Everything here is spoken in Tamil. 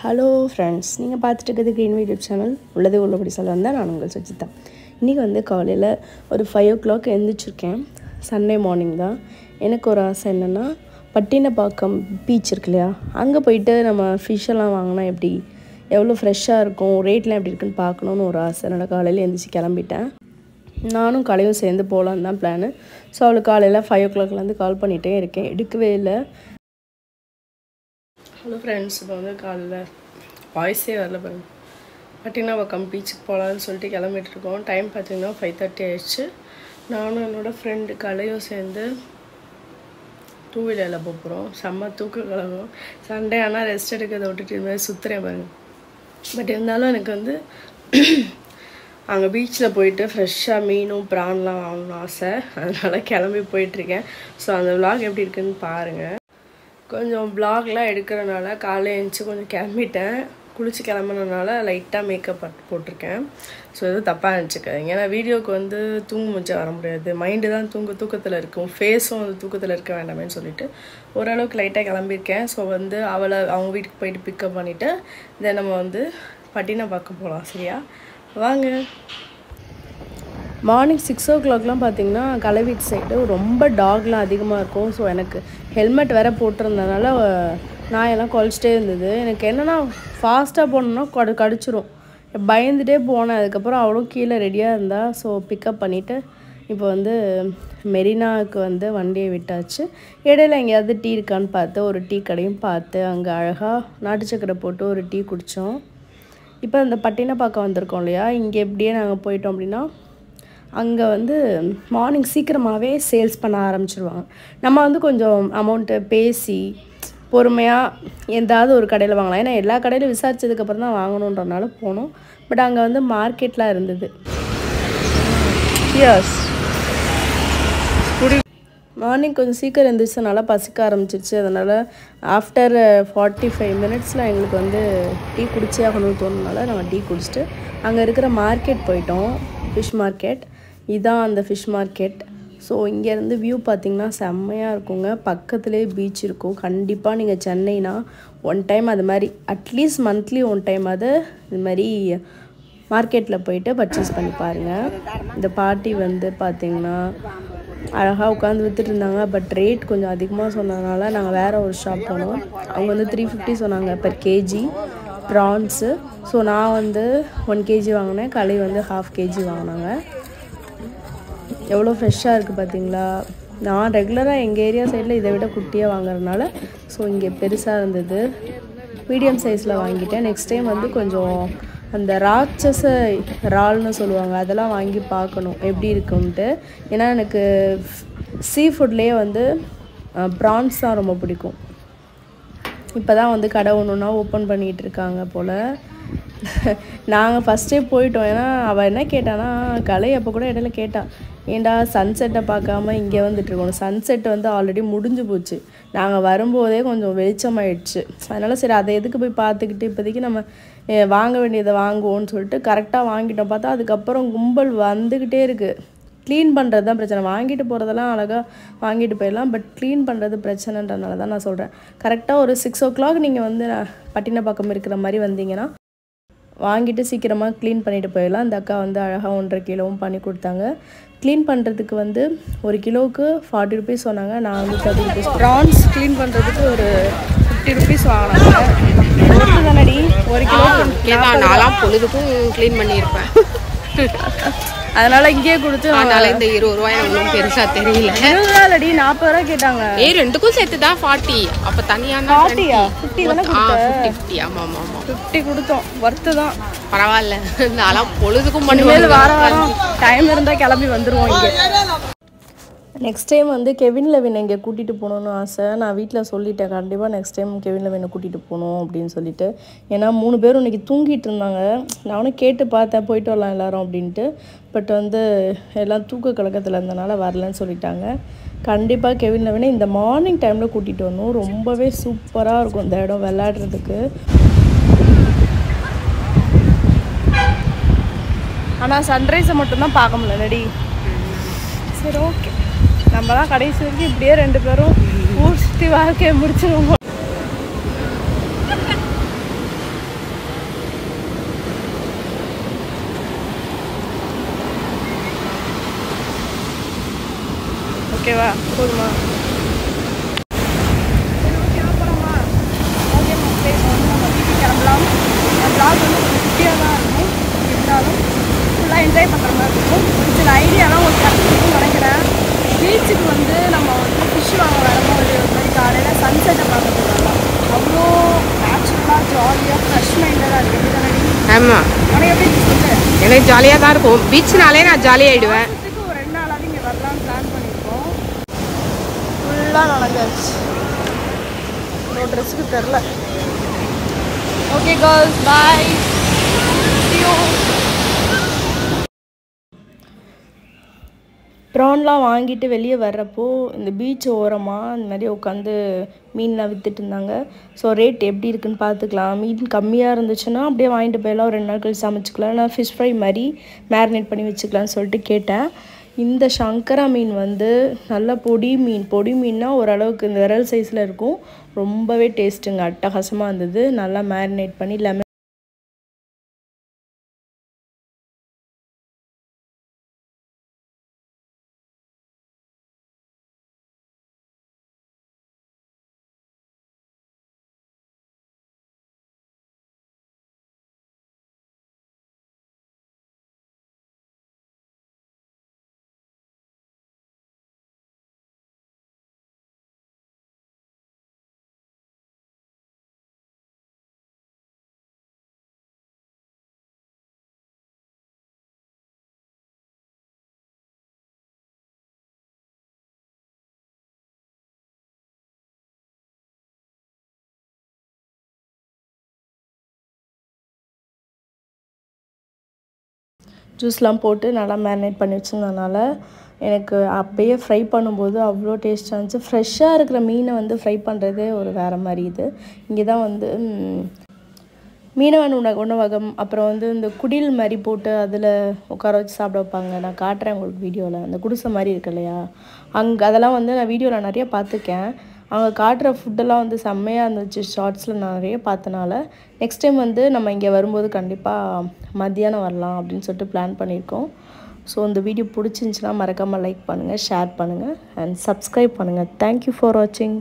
ஹலோ ஃப்ரெண்ட்ஸ், நீங்கள் பார்த்துட்டு இருக்கிறது க்ரீன் யூடியூப் சேனல். உள்ளது உள்ளபடி சொல்ல வந்தால் நான் உங்கள் சுஜிதா. இன்றைக்கி வந்து காலையில் ஒரு 5 o'clock எழுந்திரிச்சிருக்கேன். சண்டே மார்னிங் தான். எனக்கு ஒரு ஆசை என்னென்னா, பட்டினப்பாக்கம் பீச் இருக்கு இல்லையா, அங்கே போயிட்டு நம்ம ஃபிஷ்ஷெல்லாம் வாங்கினா எப்படி, எவ்வளோ ஃப்ரெஷ்ஷாக இருக்கும், ரேட்லாம் எப்படி இருக்குன்னு பார்க்கணுன்னு ஒரு ஆசை. அதனால் காலையில் எழுந்திரிச்சி கிளம்பிட்டேன். நானும் கலையும் சேர்ந்து போகலான்னு தான் பிளானு. ஸோ அவளுக்கு காலையில் 5 o'clockலேருந்து கால் பண்ணிகிட்டே இருக்கேன், எடுக்கவே இல்லை. ஹலோ ஃப்ரெண்ட்ஸ், இப்போ வந்து காலையில் வாய்ஸே வரல பாருங்க. பட்டினப்பாக்கம் பீச்சுக்கு போகலான்னு சொல்லிட்டு கிளம்பிட்டுருக்கோம். டைம் பார்த்திங்கன்னா 5:30 ஆயிடுச்சு. நானும் என்னோடய ஃப்ரெண்டு கலையும் சேர்ந்து 2 வீலரில் போகிறோம். செம்ம தூக்க கலகம். சண்டே ஆனால் ரெஸ்ட் எடுக்கிறத விட்டுட்டு இது மாதிரி சுற்றுறேன் பாருங்க. பட் இருந்தாலும் எனக்கு வந்து அங்கே பீச்சில் போயிட்டு ஃப்ரெஷ்ஷாக மீனும் ப்ரான்லாம் வாங்கணும்னு ஆசை. அதனால் கிளம்பி போயிட்டுருக்கேன். ஸோ அந்த விலாக் எப்படி இருக்குதுன்னு பாருங்கள். கொஞ்சம் வ்ளாக்லாம் எடுக்கிறனால காலையில் எழுந்துச்சி கொஞ்சம் கிளம்பிட்டேன். குளிச்சு கிளம்புனதுனால லைட்டாக மேக்கப் போட்டிருக்கேன். ஸோ எதுவும் தப்பாக நினச்சிக்காதீங்க. ஏன்னா வீடியோவுக்கு வந்து தூங்க முடிச்சா வர முடியாது. மைண்டு தான் தூக்கத்தில் இருக்கும், ஃபேஸும் வந்து தூக்கத்தில் இருக்க வேண்டாமேன்னு சொல்லிட்டு ஓரளவுக்கு லைட்டாக கிளம்பியிருக்கேன். ஸோ வந்து அவங்க வீட்டுக்கு போயிட்டு பிக்கப் பண்ணிவிட்டு இதை நம்ம வந்து பட்டினப்பாக்கம் போகலாம். சரியா, வாங்க. மார்னிங் 6 o'clockலாம் பார்த்திங்கன்னா கலை வீட்டு சைடு ரொம்ப டாக்லாம் அதிகமாக இருக்கும். ஸோ எனக்கு ஹெல்மெட் வேறு போட்டிருந்ததுனால நாயெல்லாம் குலைச்சிட்டே இருந்தது. எனக்கு என்னென்னா ஃபாஸ்ட்டாக போனோன்னா கடிச்சிரும். பயந்துகிட்டே போனேன். அதுக்கப்புறம் அவளும் கீழே ரெடியாக இருந்தா. ஸோ பிக்கப் பண்ணிவிட்டு இப்போ வந்து மெரினாவுக்கு வந்து வண்டியை விட்டாச்சு. இடையில எங்கேயாவது டீ இருக்கான்னு பார்த்து ஒரு டீ கடையும் பார்த்து அங்கே அழகாக நாட்டு சக்கரை போட்டு ஒரு டீ குடித்தோம். இப்போ அந்த பட்டினப்பாக்கம் வந்திருக்கோம் இல்லையா, இங்கே எப்படியே நாங்கள் போயிட்டோம் அப்படின்னா அங்கே வந்து மார்னிங் சீக்கிரமாகவே சேல்ஸ் பண்ண ஆரம்பிச்சிருவாங்க. நம்ம வந்து கொஞ்சம் அமௌண்ட்டு பேசி பொறுமையாக எந்தாவது ஒரு கடையில் வாங்கலாம். ஏன்னா எல்லா கடையிலும் விசாரித்ததுக்கப்புறம் தான் வாங்கணுன்றனால போனோம். பட் அங்கே வந்து மார்க்கெட்லாம் இருந்தது. எஸ், மார்னிங் கொஞ்சம் சீக்கிரம் இருந்துச்சுனால பசிக்க ஆரம்பிச்சிருச்சு. அதனால் ஆஃப்டர் 45 minutes எங்களுக்கு வந்து டீ குடிச்சே ஆகணும்னு தோணுனால நாங்கள் டீ குடிச்சிட்டு அங்கே இருக்கிற மார்க்கெட் போயிட்டோம். ஃபிஷ் மார்க்கெட் இதுதான் அந்த ஃபிஷ் மார்க்கெட். ஸோ இங்கேருந்து வியூ பார்த்திங்கன்னா செம்மையாக இருக்குங்க. பக்கத்துலேயே பீச் இருக்கும். கண்டிப்பாக நீங்கள் சென்னைனா ஒன் டைம் அது மாதிரி அட்லீஸ்ட் மந்த்லி ஒன் டைம் அது இது மாதிரி மார்க்கெட்டில் போயிட்டு பர்ச்சேஸ் பண்ணி பாருங்கள். இந்த பாட்டி வந்து பார்த்திங்கன்னா அழகாக உட்காந்து விற்றுட்டு இருந்தாங்க. பட் ரேட் கொஞ்சம் அதிகமாக சொன்னதுனால நாங்கள் வேறு ஒரு ஷாப் போனோம். அவங்க வந்து 350 சொன்னாங்க per kg ப்ரான்ஸு. ஸோ நான் வந்து 1 kg வாங்கினேன். கலை வந்து 1/2 kg வாங்கினாங்க. எவ்வளோ ஃப்ரெஷ்ஷாக இருக்குது பார்த்தீங்களா. நான் ரெகுலராக எங்கள் ஏரியா சைடில் இதை விட குட்டியாக வாங்குறதுனால ஸோ இங்கே பெருசாக இருந்தது. மீடியம் சைஸில் வாங்கிட்டேன். நெக்ஸ்ட் டைம் வந்து கொஞ்சம் அந்த ராட்சச இறால்னு சொல்லுவாங்க, அதெல்லாம் வாங்கி பார்க்கணும் எப்படி இருக்குன்ட்டு. ஏன்னா எனக்கு சீ ஃபுட்லேயே வந்து ப்ரான்ஸ் தான் ரொம்ப பிடிக்கும். இப்போ தான் வந்து கடை ஒன்றுனா ஓப்பன் பண்ணிகிட்டு இருக்காங்க போல். நாங்கள் ஃபஸ்ட்டே போயிட்டோம். ஏன்னா அவள் என்ன கேட்டானா, கலை அப்போ கூட இடையில கேட்டாள், ஏண்டா சன்செட்டை பார்க்காம இங்கே வந்துட்டுருக்கணும். சன்செட் வந்து ஆல்ரெடி முடிஞ்சு போச்சு. நாங்கள் வரும்போதே கொஞ்சம் வெளிச்சமாயிடுச்சு. அதனால் சரி அதை எதுக்கு போய் பார்த்துக்கிட்டு இப்போதைக்கு நம்ம வாங்க வேண்டியதை வாங்குவோன்னு சொல்லிட்டு கரெக்டாக வாங்கிட்டோம். பார்த்தா அதுக்கப்புறம் கும்பல் வந்துக்கிட்டே இருக்குது. க்ளீன் பண்ணுறது தான் பிரச்சனை. வாங்கிட்டு போகிறதெல்லாம் அழகாக வாங்கிட்டு போயிடலாம். பட் க்ளீன் பண்ணுறது பிரச்சனைன்றனால தான் நான் சொல்கிறேன். கரெக்டாக ஒரு 6 o'clock நீங்கள் வந்து பட்டினப்பாக்கம் இருக்கிற மாதிரி வந்தீங்கன்னா வாங்கிட்டு சீக்கிரமாக க்ளீன் பண்ணிவிட்டு போயிடலாம். அந்த அக்கா வந்து அழகாக 1.5 கிலோவும் பண்ணி கொடுத்தாங்க. க்ளீன் பண்ணுறதுக்கு வந்து 1 கிலோவுக்கு 40 rupees சொன்னாங்க. நான் வந்து 30 rupees. ப்ரான்ஸ் க்ளீன் பண்ணுறதுக்கு ஒரு 50 rupees வாங்கினாங்க. தானடி 1 கிலோ நான்லாம் பொழுதுக்கும் க்ளீன் பண்ணியிருப்பேன். அதனால இங்கேயே கொடுத்து அதனால இந்த 20 ரூபாய் ஒன்றும் பெருசா தெரியல. 20 ரூபாய் 40 ரூபா கேட்டாங்க. ரெண்டுக்கும் சேர்த்து தான் 40. அப்ப தனியான 50 தானே கொடுத்தேன். 50. ஆமா ஆமா ஆமா 50 கொடுத்தோம். ஒர்த்து தான். பரவாயில்ல. நான்லாம் பொழுதுக்கும் பண்ணி வாரம் டைம் இருந்தால் கிளம்பி வந்துடுவோம் இங்கே. நெக்ஸ்ட் டைம் வந்து கெவின் லெவின் இங்கே கூட்டிகிட்டு போகணுன்னு ஆசை. நான் வீட்டில் சொல்லிட்டேன், கண்டிப்பாக நெக்ஸ்ட் டைம் கெவின் லெவினை கூட்டிகிட்டு போகணும் அப்படின்னு சொல்லிட்டு. ஏன்னா 3 பேரும் இன்றைக்கி தூங்கிட்டு இருந்தாங்க. நானும் கேட்டு பார்த்தேன் போயிட்டு வரலாம் எல்லோரும் அப்படின்ட்டு. பட் வந்து எல்லாம் தூக்க கலக்கத்தில் இருந்தனால வரலன்னு சொல்லிட்டாங்க. கண்டிப்பாக கெவின் லெவினை இந்த மார்னிங் டைமில் கூட்டிகிட்டு வரணும். ரொம்பவே சூப்பராக இருக்கும் இந்த இடம் விளையாடுறதுக்கு. ஆனால் சன்ரைஸை மட்டும்தான் பார்க்க முடியலடி. சரி, ஓகே. நம்மலாம் கடைசி வரைக்கும் இப்படியே 2 பேரும் ஊர் சுற்றி வாழ்க்கையை முடிச்சிருவோம். ஓகேவா போதுமா கிளம்பலாமா ஓகே மக்களே இப்போ வந்து நம்ம வீட்டுக்கு கிளம்பலாம் ப்ளாக் வந்து கொஞ்சம் குட்டியாக தான் இருக்கும் இருந்தாலும் ஃபுல்லாக என்ஜாய் பண்ணுற மாதிரி இருக்கும் ஒரு சில ஐடியாலாம் ஒரு கற்றுக்குன்னு நினைக்கிறேன் பீச்சுக்கு வந்து நம்ம வந்து ஃபிஷ் வாங்க வரும்போது ஒரு மாதிரி காலையில் சன்செட்டை பார்க்கறதுனால அவ்வளோ நேச்சுரலாக ஜாலியாக ஃப்ரெஷ் மைண்டடாக இருக்குது தானே ஆமாம் உனக்கு எப்படி சொல்லு எனக்கு ஜாலியாக தான் இருக்கும் பீச்னாலே நான் ஜாலியாகிடுவேன் ஒரு 2 நாளாவது இங்கே வரலாம்னு பிளான் பண்ணியிருக்கோம் ஃபுல்லாக நடந்தாச்சு இன்னொரு ட்ரெஸ்ஸுக்கு தெரில ஓகே கேர்ள்ஸ் பாய் ப்ரான்லாம் வாங்கிட்டு வெளியே வர்றப்போ இந்த பீச் ஓரமாக இந்த மாதிரி உட்காந்து மீன்லாம் விற்றுட்டு இருந்தாங்க ஸோ ரேட் எப்படி இருக்குன்னு பார்த்துக்கலாம் மீன் கம்மியாக இருந்துச்சுன்னா அப்படியே வாங்கிட்டு போயெல்லாம் ஒரு 2 நாள் கழிச்சு சமைச்சிக்கலாம் நான் ஃபிஷ் ஃப்ரை மாதிரி மேரினேட் பண்ணி வச்சுக்கலான்னு சொல்லிட்டு கேட்டேன் இந்த சங்கரா மீன் வந்து நல்ல பொடி மீன்னா ஓரளவுக்கு இந்த விரல் சைஸில் இருக்கும் ரொம்பவே டேஸ்ட்டுங்க அட்டகாசமாக இருந்தது நல்லா மேரினேட் பண்ணி லெமன் ஜூஸ்லாம் போட்டு நல்லா மேரினேட் பண்ணி வச்சுருந்ததுனால எனக்கு அப்போயே ஃப்ரை பண்ணும்போது அவ்வளோ டேஸ்ட்டாக இருந்துச்சு ஃப்ரெஷ்ஷாக இருக்கிற மீனை வந்து ஃப்ரை பண்ணுறதே ஒரு வேறு மாதிரி இது இங்கே தான் வந்து மீனவன் உணவகம் அப்புறம் வந்து இந்த குடில் மாதிரி போட்டு அதில் உட்கார வச்சு சாப்பிட வைப்பாங்க நான் காட்டுறேன் உங்களுக்கு வீடியோவில் அந்த குடிசை மாதிரி இருக்கு இல்லையா அங்கே அதெல்லாம் வந்து நான் வீடியோவில் நிறைய பார்த்துருக்கேன் அவங்க காட்டுற ஃபுட்டெல்லாம் வந்து செம்மையாக இருந்துச்சு ஷார்ட்ஸில் நான் நிறைய பார்த்தனால நெக்ஸ்ட் டைம் வந்து நம்ம இங்கே வரும்போது கண்டிப்பாக மத்தியானம் வரலாம் அப்படின்னு சொல்லிட்டு பிளான் பண்ணியிருக்கோம் ஸோ இந்த வீடியோ பிடிச்சிருந்துச்சின்னா மறக்காமல் லைக் பண்ணுங்கள் ஷேர் பண்ணுங்கள் அண்ட் சப்ஸ்கிரைப் பண்ணுங்கள் தேங்க்யூ ஃபார் வாட்சிங்